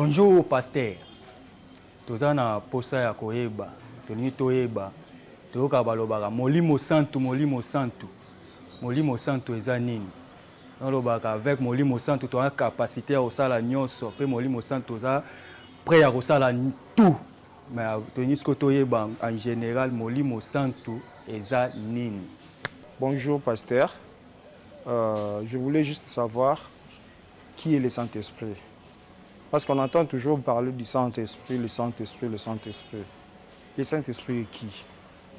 Bonjour, pasteur. Toza na posa ya koyeba. Toni toyeba. Toyoka balobaka Molimo Santo, Molimo Santo. Molimo Santo eza nini? Balobaka avec Molimo Santo tu as capacité au sala nyonso, pe Molimo Santo za prêt à sala tout. Mais toni sko toyeba en général Molimo Santo eza nini? Bonjour, pasteur. Je voulais juste savoir qui est le Saint-Esprit. Parce qu'on entend toujours parler du Saint-Esprit, le Saint-Esprit, le Saint-Esprit. Le Saint-Esprit est qui?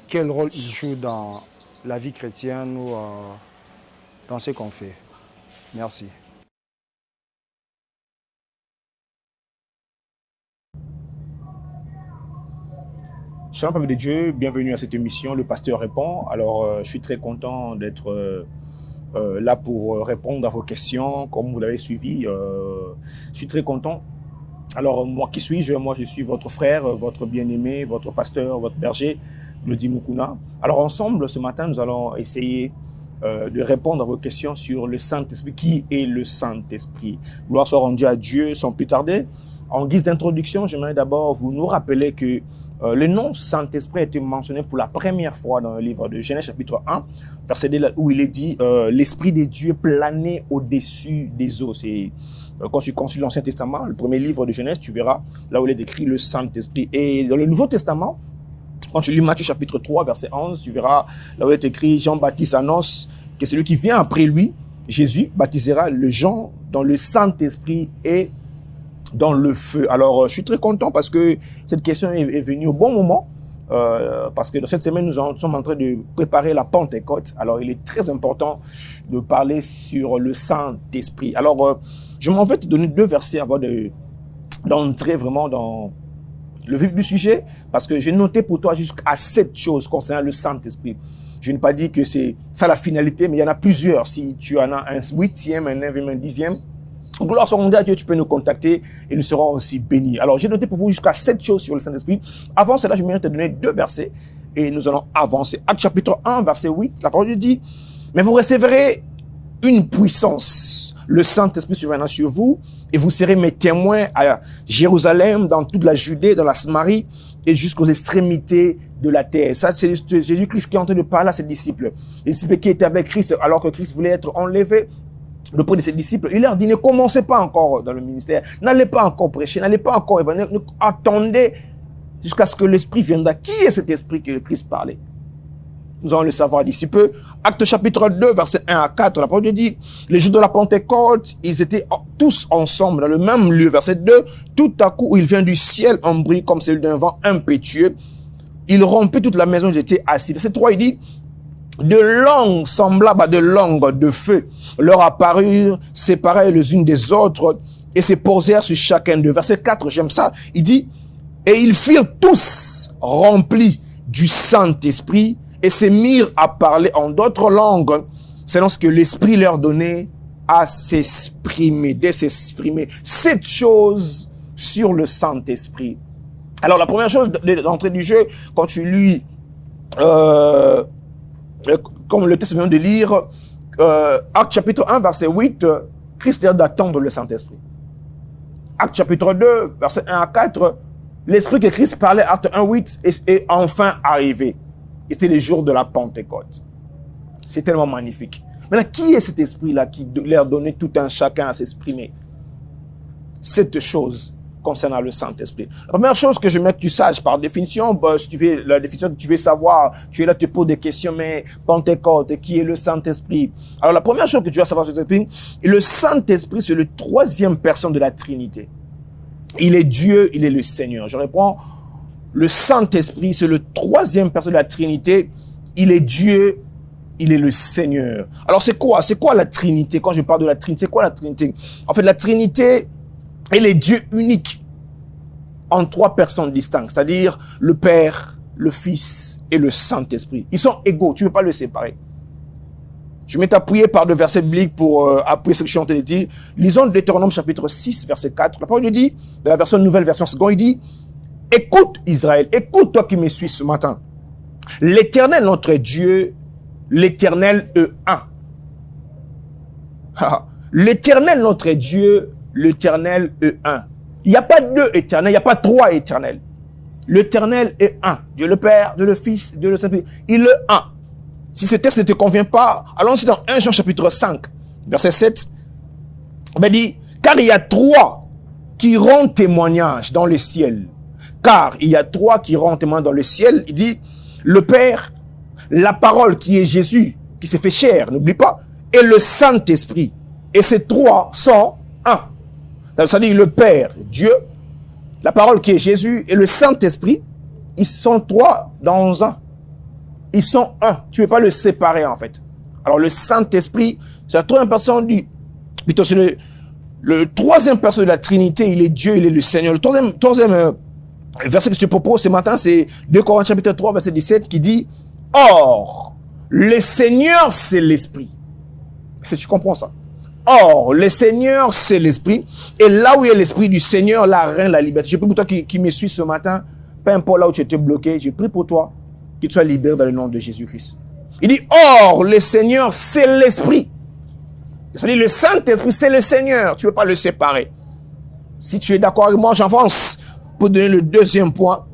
Quel rôle il joue dans la vie chrétienne ou dans ce qu'on fait? Merci. Shalom, peuple de Dieu, bienvenue à cette émission, le pasteur répond. Alors, je suis très content d'être là pour répondre à vos questions, comme vous l'avez suivi. Je suis très content. Alors, moi, qui suis-je? Moi, je suis votre frère, votre bien-aimé, votre pasteur, votre berger, Glody Mukuna. Alors, ensemble, ce matin, nous allons essayer de répondre à vos questions sur le Saint-Esprit. Qui est le Saint-Esprit? Gloire soit rendue à Dieu, sans plus tarder. En guise d'introduction, j'aimerais d'abord vous nous rappeler que le nom Saint-Esprit a été mentionné pour la première fois dans le livre de Genèse chapitre 1, verset 2, où il est dit l'Esprit de Dieu planait au-dessus des eaux. C'est quand tu consultes l'Ancien Testament, le premier livre de Genèse, tu verras là où il est décrit le Saint-Esprit. Et dans le Nouveau Testament, quand tu lis Matthieu chapitre 3, verset 11, tu verras là où il est écrit Jean-Baptiste annonce que celui qui vient après lui, Jésus, baptisera le gens dans le Saint-Esprit et dans le feu. Alors, je suis très content parce que cette question est venue au bon moment. Parce que dans cette semaine, nous sommes en train de préparer la Pentecôte. Alors, il est très important de parler sur le Saint-Esprit. Alors, je m'en vais te donner deux versets avant d'entrer vraiment dans le vif du sujet, parce que j'ai noté pour toi jusqu'à 7 choses concernant le Saint-Esprit. Je n'ai pas dit que c'est ça la finalité, mais il y en a plusieurs. Si tu en as un 8e, un 9e, un 10e, gloire soit rendue à Dieu, tu peux nous contacter et nous serons aussi bénis. Alors, j'ai noté pour vous jusqu'à 7 choses sur le Saint-Esprit. Avant cela, je vais te donner 2 versets et nous allons avancer. Actes chapitre 1, verset 8, la parole dit « Mais vous recevrez une puissance. Le Saint-Esprit surviendra sur vous et vous serez mes témoins à Jérusalem, dans toute la Judée, dans la Samarie et jusqu'aux extrémités de la terre. » Ça, c'est Jésus-Christ qui est en train de parler à ses disciples. Les disciples qui étaient avec Christ alors que Christ voulait être enlevé auprès de ses disciples. Il leur dit, ne commencez pas encore dans le ministère, n'allez pas encore prêcher, n'allez pas encore évanouir, attendez jusqu'à ce que l'Esprit vienne. Qui est cet Esprit que le Christ parlait? Nous allons le savoir d'ici peu. Acte chapitre 2, verset 1 à 4, la parole dit, les jours de la Pentecôte, ils étaient tous ensemble dans le même lieu. Verset 2, tout à coup, il vient du ciel un bruit comme celui d'un vent impétueux. Il rompait toute la maison où ils étaient assis. Verset 3, il dit, de langues semblables à de langues de feu leur apparurent séparées les unes des autres et se posèrent sur chacun d'eux. Verset 4, j'aime ça. Il dit, et ils furent tous remplis du Saint-Esprit et se mirent à parler en d'autres langues selon ce que l'Esprit leur donnait à s'exprimer, de s'exprimer. 7 choses sur le Saint-Esprit. Alors la première chose d'entrée du jeu, quand tu lis comme le texte vient de lire, Acte chapitre 1, verset 8, Christ a d'attendre le Saint-Esprit. Acte chapitre 2, verset 1 à 4, l'Esprit que Christ parlait, Acte 1, 8, est enfin arrivé. Et c'était les jours de la Pentecôte. C'est tellement magnifique. Maintenant, qui est cet Esprit-là qui leur donnait tout un chacun à s'exprimer? 7 choses concernant le Saint-Esprit. La première chose que je mets que tu saches par définition, si tu veux la définition que tu veux savoir, tu es là, tu poses des questions, mais Pentecôte, qui est le Saint-Esprit? Alors la première chose que tu dois savoir sur le Saint-Esprit, le Saint-Esprit, c'est le 3e personne de la Trinité. Il est Dieu, il est le Seigneur. Je réponds, le Saint-Esprit, c'est le 3e personne de la Trinité. Il est Dieu, il est le Seigneur. Alors c'est quoi? C'est quoi la Trinité? Quand je parle de la Trinité, c'est quoi la Trinité? En fait, la Trinité, elle est Dieu unique en 3 personnes distinctes, c'est-à-dire le Père, le Fils et le Saint-Esprit. Ils sont égaux, tu ne peux pas le séparer. Je vais t'appuyer par 2 versets bibliques pour appuyer ce que je suis en train de dire. Lisons Deutéronome chapitre 6, verset 4. La parole dit, de la version nouvelle, version seconde, il dit, écoute Israël, écoute toi qui me suis ce matin. L'Éternel notre Dieu, l'Éternel est un. L'Éternel notre Dieu, l'Éternel est un. Il n'y a pas deux éternels, il n'y a pas trois éternels. L'Éternel est un. Dieu le Père, Dieu le Fils, Dieu le Saint-Esprit. Il est un. Si ce texte ne te convient pas, allons-y dans 1 Jean chapitre 5, verset 7. Il dit, car il y a trois qui rendent témoignage dans le ciel. Car il y a trois qui rendent témoignage dans le ciel. Il dit, le Père, la parole qui est Jésus, qui s'est fait chair, n'oublie pas, et le Saint-Esprit. Et ces trois sont un. Ça veut dire le Père, Dieu, la parole qui est Jésus et le Saint-Esprit, ils sont trois dans un. Ils sont un. Tu ne peux pas le séparer en fait. Alors le Saint-Esprit, c'est la troisième personne plutôt c'est le troisième personne de la Trinité, il est Dieu, il est le Seigneur. Le troisième verset que je te propose ce matin, c'est 2 Corinthiens chapitre 3, verset 17 qui dit, or, le Seigneur c'est l'Esprit. Est-ce que tu comprends ça? Or, le Seigneur, c'est l'Esprit. Et là où il y a l'Esprit du Seigneur, là règne la liberté. Je prie pour toi qui me suis ce matin, peu importe là où tu étais bloqué, je prie pour toi que tu sois libéré dans le nom de Jésus-Christ. Il dit, or, le Seigneur, c'est l'Esprit. C'est-à-dire, le Saint-Esprit, c'est le Seigneur. Tu ne peux pas le séparer. Si tu es d'accord avec moi, j'avance pour donner le deuxième point,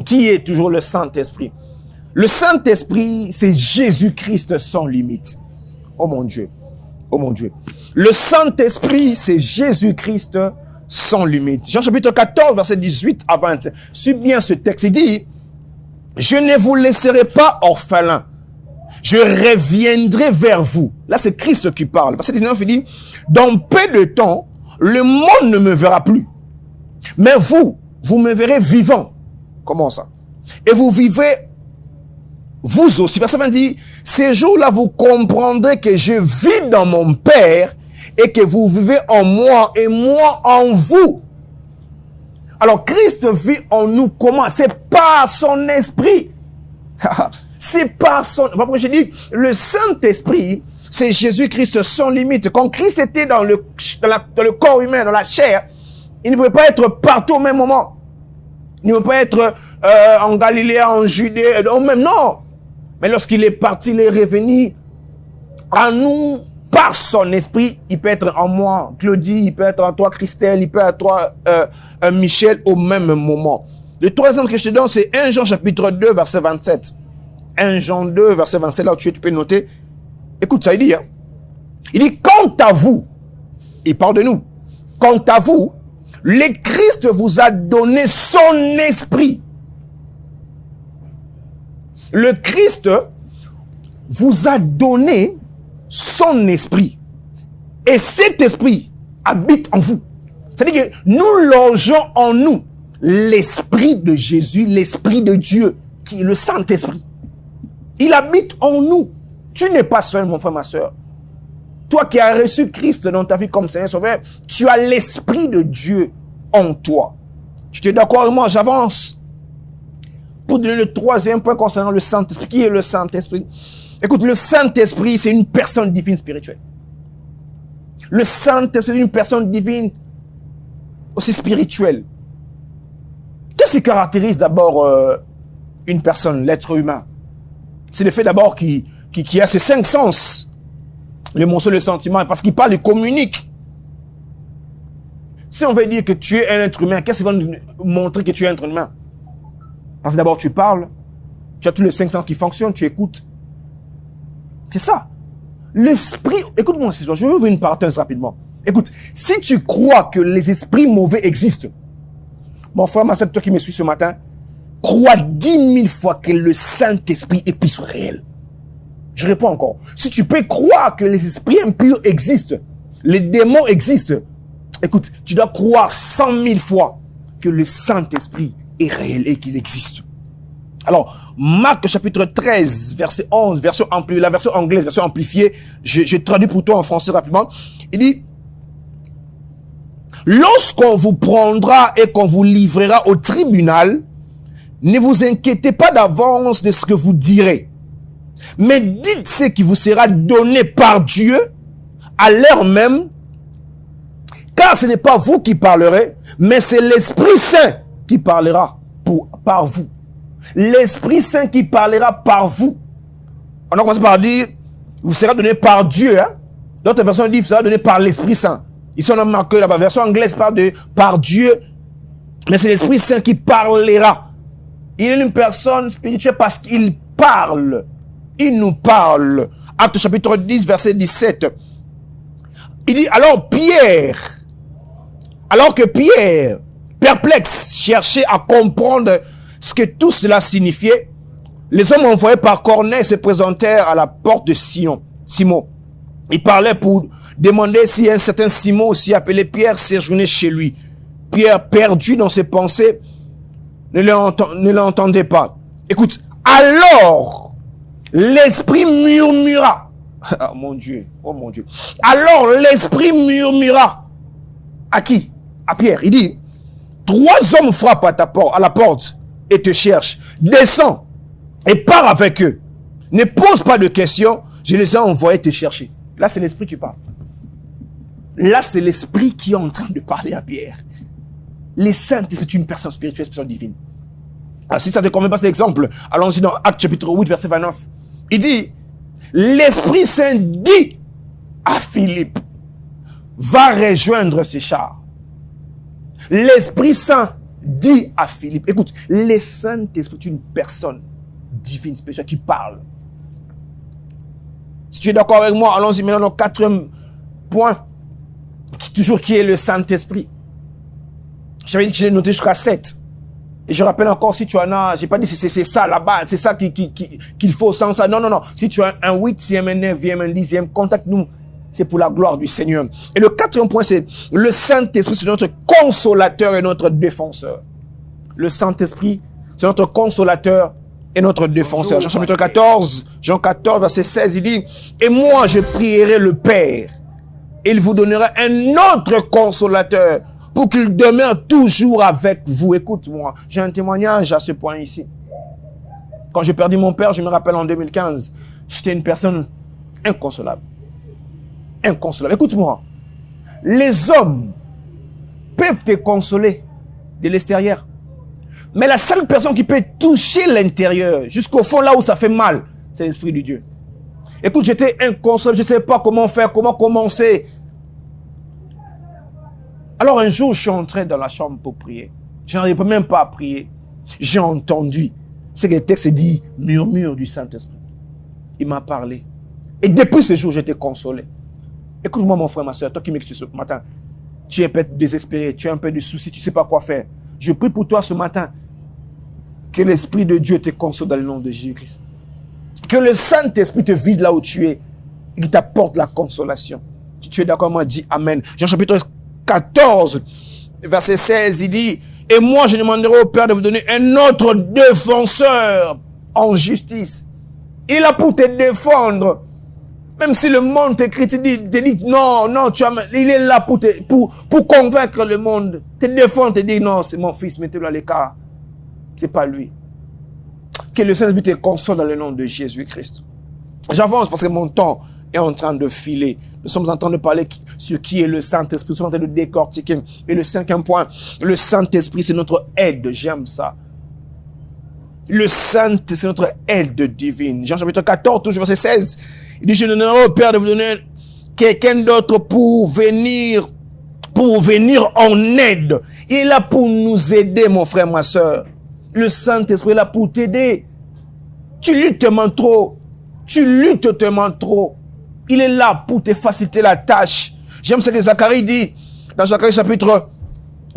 qui est toujours le Saint-Esprit. Le Saint-Esprit, c'est Jésus-Christ sans limite. Oh mon Dieu. Oh mon Dieu. Le Saint-Esprit, c'est Jésus-Christ sans limite. Jean chapitre 14, verset 18 à 20. Suis bien ce texte. Il dit, je ne vous laisserai pas orphelins. Je reviendrai vers vous. Là, c'est Christ qui parle. Verset 19, il dit, dans peu de temps, le monde ne me verra plus. Mais vous me verrez vivant. Comment ça? Et vous vivez vous aussi. Verset 20 dit, ces jours-là, vous comprendrez que je vis dans mon Père et que vous vivez en moi et moi en vous. Alors, Christ vit en nous comment? C'est par son esprit. C'est par son... Pourquoi je dis, le Saint-Esprit, c'est Jésus-Christ sans limite. Quand Christ était dans le corps humain, dans la chair, il ne pouvait pas être partout au même moment. Il ne pouvait pas être en Galilée, en Judée, même non. Mais lorsqu'il est parti, il est revenu à nous par son esprit. Il peut être en moi, Claudie, il peut être en toi, Christelle, il peut être en toi, Michel, au même moment. Le troisième que je te donne, c'est 1 Jean chapitre 2, verset 27. 1 Jean 2, verset 27, là où tu peux noter. Écoute ça, il dit, hein. Il dit, quant à vous, il parle de nous, quant à vous, le Christ vous a donné son esprit. Le Christ vous a donné son esprit. Et cet esprit habite en vous. C'est-à-dire que nous logeons en nous l'esprit de Jésus, l'esprit de Dieu, qui est le Saint-Esprit. Il habite en nous. Tu n'es pas seul, mon frère, ma soeur. Toi qui as reçu Christ dans ta vie comme Seigneur Sauveur, tu as l'esprit de Dieu en toi. Je suis d'accord avec moi, j'avance. Pour donner le troisième point concernant le Saint-Esprit. Qui est le Saint-Esprit? Écoute, le Saint-Esprit, c'est une personne divine spirituelle. Le Saint-Esprit est une personne divine aussi spirituelle. Qu'est-ce qui caractérise d'abord une personne, l'être humain? C'est le fait d'abord qu'il a ces 5 sens. L'émotion, le sentiment, parce qu'il parle, il communique. Si on veut dire que tu es un être humain, qu'est-ce qui va nous montrer que tu es un être humain? Parce que d'abord, tu parles, tu as tous les 5 sens qui fonctionnent, tu écoutes. C'est ça. L'esprit, écoute-moi ce soir, je veux ouvrir une parenthèse rapidement. Écoute, si tu crois que les esprits mauvais existent, mon frère, ma soeur, toi qui me suis ce matin, crois 10 000 fois que le Saint-Esprit est plus réel. Je réponds encore. Si tu peux croire que les esprits impurs existent, les démons existent, écoute, tu dois croire 100 000 fois que le Saint-Esprit est réel et qu'il existe. Alors, Marc chapitre 13, verset 11, la version anglaise, version amplifiée, je traduis pour toi en français rapidement. Il dit, lorsqu'on vous prendra et qu'on vous livrera au tribunal, ne vous inquiétez pas d'avance de ce que vous direz. Mais dites ce qui vous sera donné par Dieu à l'heure même, car ce n'est pas vous qui parlerez, mais c'est l'Esprit Saint qui parlera par vous. L'Esprit Saint qui parlera par vous. On a commencé par dire, vous sera donné par Dieu. Hein? D'autres versions disent, vous sera donné par l'Esprit Saint. Ici, on a marqué la version anglaise parle de par Dieu, mais c'est l'Esprit Saint qui parlera. Il est une personne spirituelle parce qu'il parle. Il nous parle. Acte chapitre 10, verset 17. Il dit, alors que Pierre, perplexe, cherchait à comprendre ce que tout cela signifiait, les hommes envoyés par Corneille se présentèrent à la porte de Simon. Il parlait pour demander si un certain Simon, aussi appelé Pierre, séjournait chez lui. Pierre, perdu dans ses pensées, ne l'entendait pas. Écoute, alors, l'Esprit murmura. Oh mon Dieu, oh mon Dieu. Alors, l'Esprit murmura. À qui? À Pierre. Il dit, 3 hommes frappent à la porte et te cherchent. Descends et pars avec eux. Ne pose pas de questions, je les ai envoyés te chercher. Là, c'est l'Esprit qui parle. Là, c'est l'Esprit qui est en train de parler à Pierre. Les saints, c'est une personne spirituelle, personne divine. Alors, si ça te convient pas cet exemple, allons-y dans Acte chapitre 8, verset 29. Il dit, l'Esprit Saint dit à Philippe, va rejoindre ces chars. L'Esprit Saint dit à Philippe, écoute, les saints, c'est une personne divine, spirituelle, qui parle. Si tu es d'accord avec moi, allons-y maintenant au 4e point, qui est le Saint-Esprit. J'avais dit que je l'ai noté jusqu'à 7. Et je rappelle encore, si tu en as, j'ai pas dit c'est ça là-bas, c'est ça qu'il faut sans ça. Non, non, non. Si tu as un 8e, un 9e, un 10e, contacte-nous. C'est pour la gloire du Seigneur. Et le 4e point, c'est le Saint-Esprit, c'est notre consolateur et notre défenseur. Le Saint-Esprit, c'est notre consolateur et notre défenseur. Jean chapitre 14, Jean 14, verset 16, il dit, et moi je prierai le Père, et il vous donnera un autre consolateur, pour qu'il demeure toujours avec vous. Écoute-moi, j'ai un témoignage à ce point ici. Quand j'ai perdu mon père, je me rappelle en 2015, j'étais une personne inconsolable. Inconsolable. Écoute-moi, les hommes peuvent te consoler de l'extérieur. Mais la seule personne qui peut toucher l'intérieur, jusqu'au fond là où ça fait mal, c'est l'Esprit de Dieu. Écoute, j'étais inconsolable, je ne savais pas comment faire, comment commencer. Alors un jour, je suis entré dans la chambre pour prier. Je n'arrivais même pas à prier. J'ai entendu ce que le texte dit, murmure du Saint-Esprit. Il m'a parlé. Et depuis ce jour, j'étais consolé. Écoute-moi mon frère, ma soeur, toi qui m'écoutes ce matin, tu es un peu désespéré, tu as un peu de soucis, tu ne sais pas quoi faire. Je prie pour toi ce matin, que l'Esprit de Dieu te console dans le nom de Jésus-Christ. Que le Saint-Esprit te vise là où tu es et qu'il t'apporte la consolation. Si tu es d'accord, moi, dis Amen. Jean chapitre 14, verset 16, il dit, et moi je demanderai au Père de vous donner un autre défenseur en justice. Il est là pour te défendre. Même si le monde te critique, te dit non, non, il est là pour convaincre le monde, te défendre, te dire non, c'est mon fils, mettez-le à l'écart. C'est pas lui. Que le Saint-Esprit te console dans le nom de Jésus-Christ. J'avance parce que mon temps est en train de filer. Nous sommes en train de parler sur qui est le Saint-Esprit. Nous sommes en train de décortiquer. Et le 5e point, le Saint-Esprit, c'est notre aide. J'aime ça. Le Saint-Esprit, c'est notre aide divine. Jean chapitre 14, toujours verset 16. Il dit, je donnerai au Père de vous donner quelqu'un d'autre pour venir en aide. Il est là pour nous aider, mon frère, ma soeur. Le Saint-Esprit est là pour t'aider. Tu luttes tellement trop. Tu luttes tellement trop. Il est là pour te faciliter la tâche. J'aime ce que Zacharie dit dans Zacharie chapitre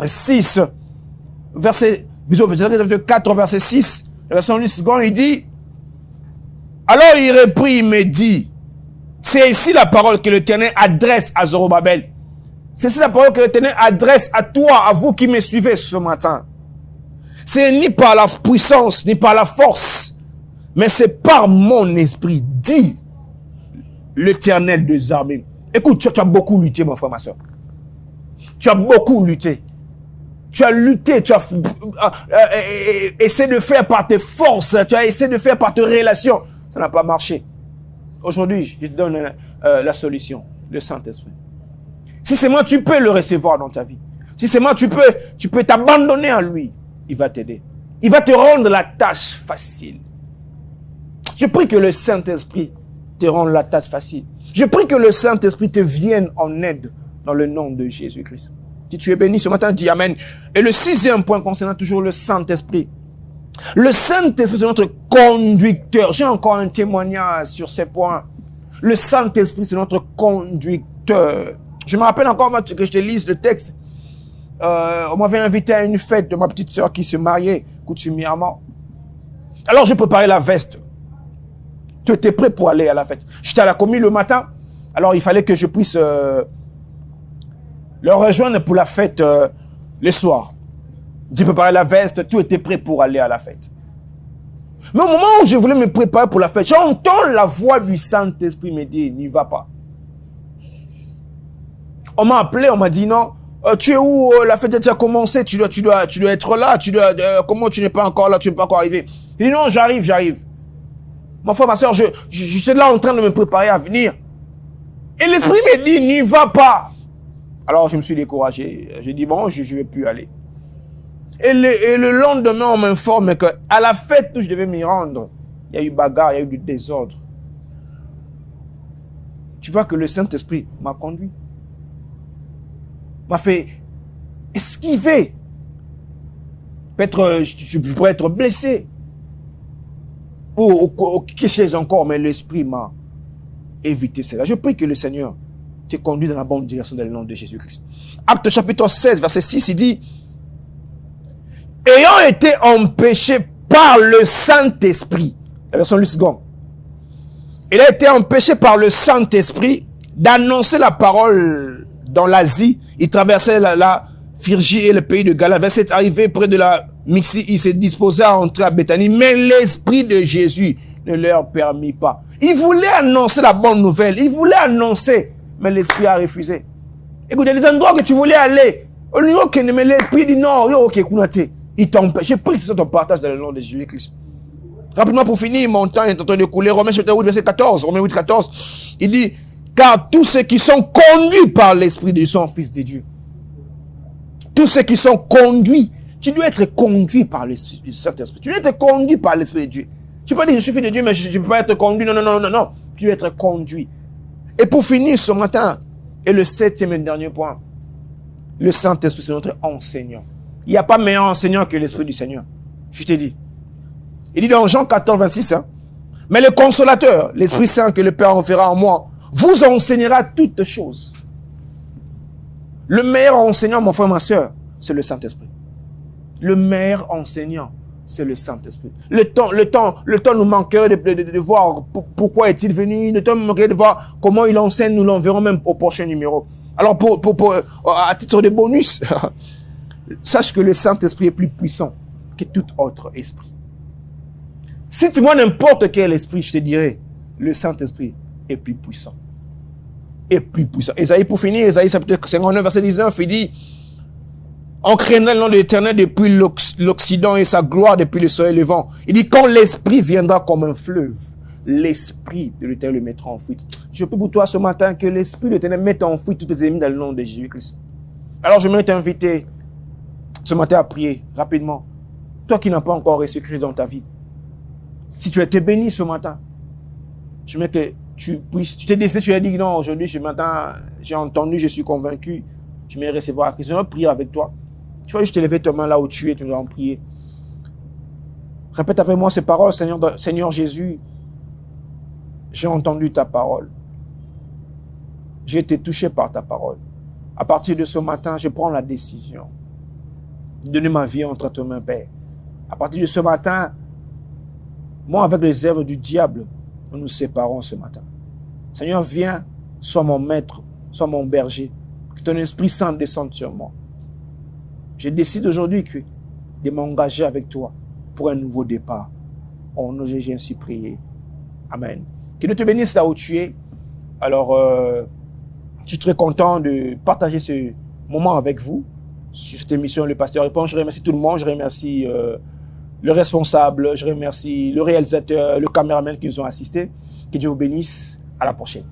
6, verset 4, verset 6, la version du second, il dit, alors il reprit, il me dit, c'est ici la parole que l'Éternel adresse à Zorobabel. C'est ici la parole que l'Éternel adresse à toi, à vous qui me suivez ce matin. C'est ni par la puissance, ni par la force, mais c'est par mon esprit, dit l'Éternel des armées. Écoute, tu as beaucoup lutté, mon frère, ma soeur. Tu as beaucoup lutté. Tu as lutté, tu as essayé de faire par tes forces, tu as essayé de faire par tes relations. Ça n'a pas marché. Aujourd'hui, je te donne la solution, le Saint-Esprit. Si c'est moi, tu peux le recevoir dans ta vie. Si c'est moi, tu peux t'abandonner à lui. Il va t'aider. Il va te rendre la tâche facile. Je prie que le Saint-Esprit te rende la tâche facile. Je prie que le Saint-Esprit te vienne en aide dans le nom de Jésus-Christ. Si tu es béni ce matin, dis Amen. Et le 6e point concernant toujours le Saint-Esprit. Le Saint-Esprit, c'est notre conducteur. J'ai encore un témoignage sur ces points. Le Saint-Esprit, c'est notre conducteur. Je me rappelle encore que je te lise le texte. On m'avait invité à une fête de ma petite sœur qui se mariait coutumièrement. Alors, je préparais la veste. Tu étais prêt pour aller à la fête. J'étais à la commis le matin. Alors, il fallait que je puisse leur rejoindre pour la fête le soir. J'ai préparé la veste. Tout était prêt pour aller à la fête. Mais au moment où je voulais me préparer pour la fête, j'entends la voix du Saint-Esprit me dire, n'y va pas. On m'a appelé, on m'a dit, non, tu es où? La fête a déjà commencé, tu dois être là. Comment tu n'es pas encore là, tu n'es pas encore arrivé? Il dit, non, j'arrive. Mon frère, ma soeur, je suis là en train de me préparer à venir. Et l'Esprit me dit, n'y va pas. Alors, je me suis découragé. J'ai dit, bon, je ne vais plus aller. Et le lendemain, on m'informe qu'à la fête où je devais m'y rendre, il y a eu bagarre, il y a eu du désordre. Tu vois que le Saint-Esprit m'a conduit. M'a fait esquiver. Peut-être, je pourrais être blessé. Ou quelque chose encore, mais l'Esprit m'a évité cela. Je prie que le Seigneur te conduise dans la bonne direction dans le nom de Jésus-Christ. Acte chapitre 16, verset 6, il dit, ayant été empêché par le Saint-Esprit, la version Luce-Gong, il a été empêché par le Saint-Esprit d'annoncer la parole dans l'Asie. Il traversait la Phrygie et le pays de Galate. Verset arrivé près de la Mixie, il s'est disposé à entrer à Béthanie, mais l'Esprit de Jésus ne leur permit pas. Il voulait annoncer la bonne nouvelle, il voulait annoncer, mais l'Esprit a refusé. Écoute, il y a des endroits que tu voulais aller, mais l'Esprit dit non, ok, il t'empêche. J'ai pris ce ton partage dans le nom de Jésus-Christ. Rapidement pour finir, mon temps est en train de couler. Romains chapitre 8, verset 14. Romains 8, 14. Il dit, car tous ceux qui sont conduits par l'Esprit de Dieu sont fils de Dieu. Tous ceux qui sont conduits. Tu dois être conduit par l'Esprit du Saint-Esprit. Tu dois être conduit par l'Esprit de Dieu. Tu peux pas dire, je suis fils de Dieu, mais je ne peux pas être conduit. Non. Tu dois être conduit. Et pour finir ce matin, et le 7e et dernier point, le Saint-Esprit, c'est notre enseignant. Il n'y a pas meilleur enseignant que l'Esprit du Seigneur. Je t'ai dit. Il dit dans Jean 14, 26, mais le consolateur, l'Esprit Saint que le Père enverra en moi, vous enseignera toutes choses. Le meilleur enseignant, mon frère, ma soeur, c'est le Saint-Esprit. Le meilleur enseignant, c'est le Saint-Esprit. Le temps nous manquerait de voir pourquoi est-il venu. Le temps nous manquerait de voir comment il enseigne. Nous l'enverrons même au prochain numéro. Alors, à titre de bonus, sache que le Saint-Esprit est plus puissant que tout autre esprit. Si tu vois n'importe quel esprit, je te dirais, le Saint-Esprit est plus puissant. Est plus puissant. Ésaïe, pour finir, Ésaïe chapitre 59, verset 19, il dit, on craignait le nom de l'Éternel depuis l'Occident et sa gloire depuis le soleil levant. Il dit, quand l'Esprit viendra comme un fleuve, l'Esprit de l'Éternel le mettra en fuite. Je prie pour toi ce matin que l'Esprit de l'Éternel mette en fuite tous tes ennemis dans le nom de Jésus-Christ. Alors je vais t'inviter ce matin à prier rapidement. Toi qui n'as pas encore reçu Christ dans ta vie, si tu as été béni ce matin, je veux que tu puisses, tu t'es décidé, tu as dit non, aujourd'hui, ce matin, j'ai entendu, je suis convaincu, je vais recevoir Christ. Je vais prier avec toi. Tu vas juste te lever ta main là où tu es, tu vas en prier. Répète avec moi ces paroles, Seigneur Jésus, j'ai entendu ta parole. J'ai été touché par ta parole. À partir de ce matin, je prends la décision de donner ma vie entre tes mains, Père. À partir de ce matin, moi, avec les œuvres du diable, nous nous séparons ce matin. Seigneur, viens, sois mon maître, sois mon berger. Que ton Esprit Saint descende sur moi. Je décide aujourd'hui de m'engager avec toi pour un nouveau départ. Au nom de Jésus, j'ai ainsi prié. Amen. Que Dieu te bénisse là où tu es. Alors, je suis très content de partager ce moment avec vous sur cette émission Le Pasteur Répond. Je remercie tout le monde. Je remercie le responsable. Je remercie le réalisateur, le caméraman qui nous ont assistés. Que Dieu vous bénisse. À la prochaine.